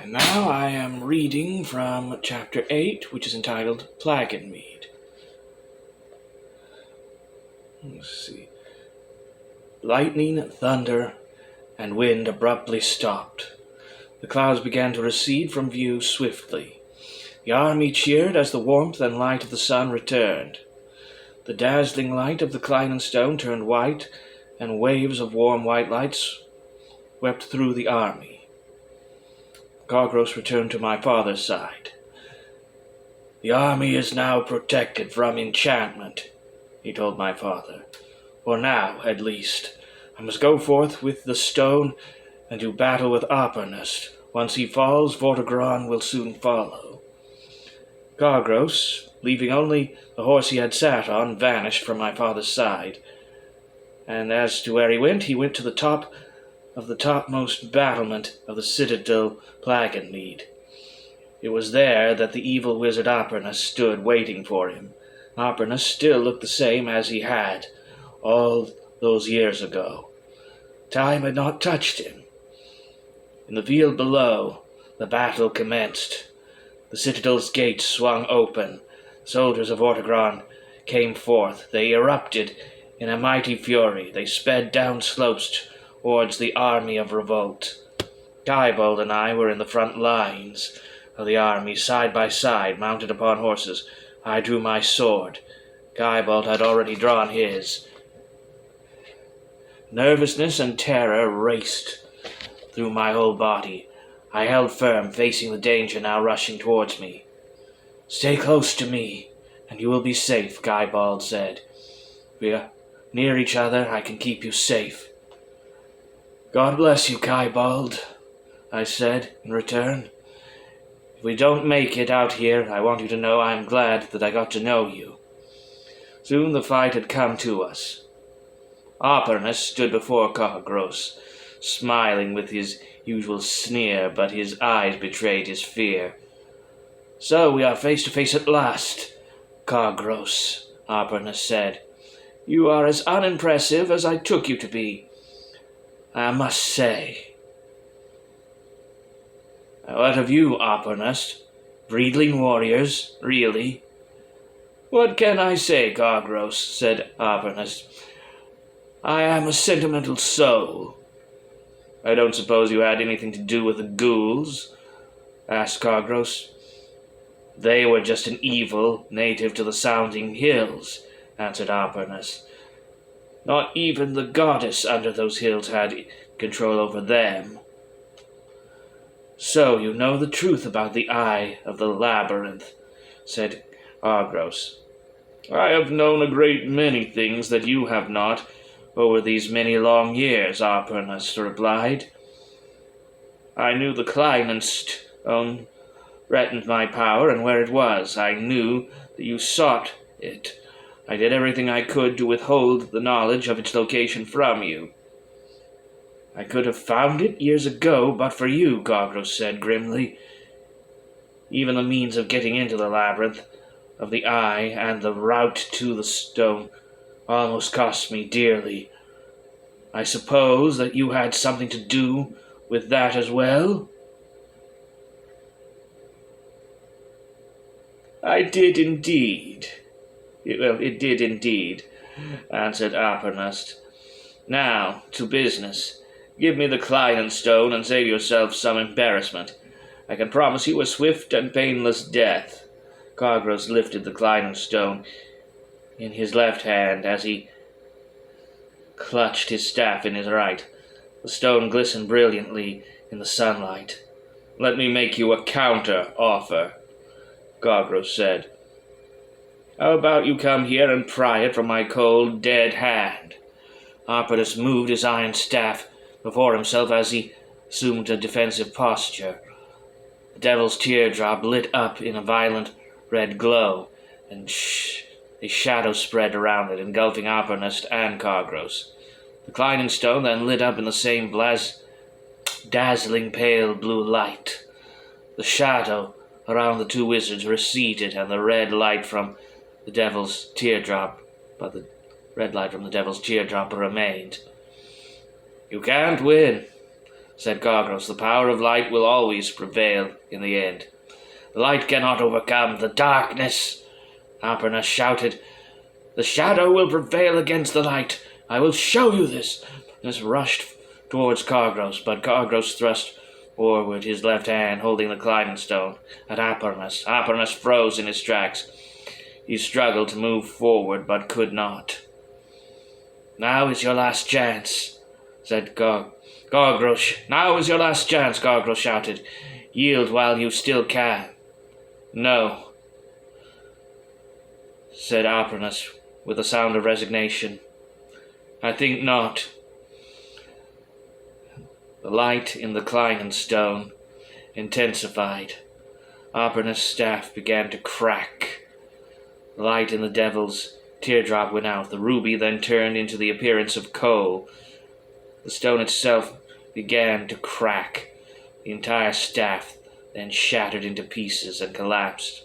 And now I am reading from chapter 8, which is entitled Plagenmead. Let's see. Lightning, thunder, and wind abruptly stopped. The clouds began to recede from view swiftly. The army cheered as the warmth and light of the sun returned. The dazzling light of the Kleinenstone turned white, and waves of warm white light swept through the army. Cargros returned to my father's side. "The army is now protected from enchantment," he told my father. "For now, at least. I must go forth with the stone and do battle with Happerstadt. Once he falls, Vortigern will soon follow." Cargros, leaving only the horse he had sat on, vanished from my father's side. And as to where he went to the top of the topmost battlement of the citadel Plagenmead. It was there that the evil wizard Happerstadt stood waiting for him. Happerstadt still looked the same as he had all those years ago. Time had not touched him. In the field below, the battle commenced. The citadel's gates swung open. The soldiers of Vortigern came forth. They erupted in a mighty fury. They sped down slopes towards the army of revolt. Guybold and I were in the front lines of the army, side by side, mounted upon horses. I drew my sword. Guybold had already drawn his. Nervousness and terror raced through my whole body. I held firm, facing the danger now rushing towards me. "Stay close to me, and you will be safe," Guybold said. "We are near each other. I can keep you safe." "God bless you, Guybold," I said in return. "If we don't make it out here, I want you to know I am glad that I got to know you." Soon the fight had come to us. Happerstadt stood before Cargros, smiling with his usual sneer, but his eyes betrayed his fear. "So we are face to face at last, Cargros," Happerstadt said. "You are as unimpressive as I took you to be, I must say." "What of you, Happerstadt? Breedling warriors, really?" "What can I say, Cargros?" said Happerstadt. "I am a sentimental soul." "I don't suppose you had anything to do with the ghouls?" asked Cargros. "They were just an evil native to the Sounding Hills," answered Happerstadt. "Not even the goddess under those hills had control over them." "So you know the truth about the Eye of the Labyrinth," said Cargros. "I have known a great many things that you have not over these many long years," Happerstadt replied. "I knew the Kleinenstone threatened my power and where it was. I knew that you sought it. I did everything I could to withhold the knowledge of its location from you." "I could have found it years ago, but for you," Cargros said grimly. "Even the means of getting into the labyrinth of the eye and the route to the stone almost cost me dearly. I suppose that you had something to do with that as well?" "I did indeed. It did indeed," answered Happerstadt. "Now, to business. Give me the Kleinenstone and save yourself some embarrassment. I can promise you a swift and painless death." Cargros lifted the Kleinenstone in his left hand as he clutched his staff in his right. The stone glistened brilliantly in the sunlight. "Let me make you a counter-offer," Cargros said. "How about you come here and pry it from my cold, dead hand?" Happerstadt moved his iron staff before himself as he assumed a defensive posture. The devil's teardrop lit up in a violent red glow, and a shadow spread around it, engulfing Happerstadt and Cargros. The Kleinenstone then lit up in the same dazzling pale blue light. The shadow around the two wizards receded, and the red light from the devil's teardrop remained. "You can't win," said Gargros. The power of light will always prevail in the end. The light cannot overcome the darkness, Happerstadt shouted. The shadow will prevail against the light. I will show you this. This rushed towards Gargros, but Gargros thrust forward his left hand, holding the climbing stone, at Happerstadt. Happerstadt froze in his tracks. He struggled to move forward, but could not. Now is your last chance, said Gargros. Now is your last chance, Gargros shouted. Yield while you still can. No, said Happerstadt with a sound of resignation. I think not. The light in the climbing stone intensified. Happerstadt's staff began to crack. The light in the devil's teardrop went out. The ruby then turned into the appearance of coal. The stone itself began to crack. The entire staff then shattered into pieces and collapsed.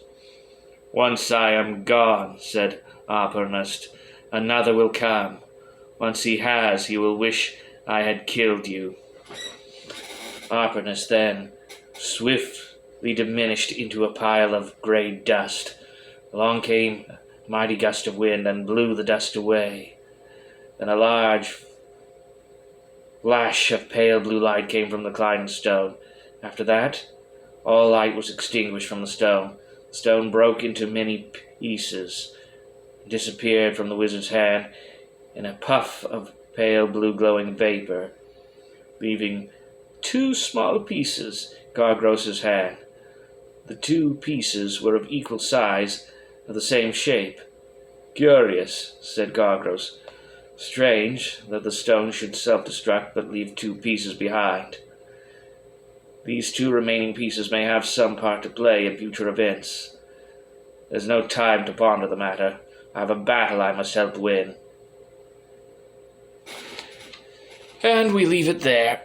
Once I am gone, said Happerstadt, another will come. Once he has, he will wish I had killed you. Happerstadt then swiftly diminished into a pile of grey dust. Along came a mighty gust of wind and blew the dust away. Then a large flash of pale blue light came from the climbing stone. After that, all light was extinguished from the stone. The stone broke into many pieces and disappeared from the wizard's hand in a puff of pale blue glowing vapor, leaving 2 small pieces in Gargros's hand. The 2 pieces were of equal size, of the same shape. Curious, said Gargros. Strange that the stone should self-destruct but leave 2 pieces behind. These 2 remaining pieces may have some part to play in future events. There's no time to ponder the matter. I have a battle I must help win. And we leave it there.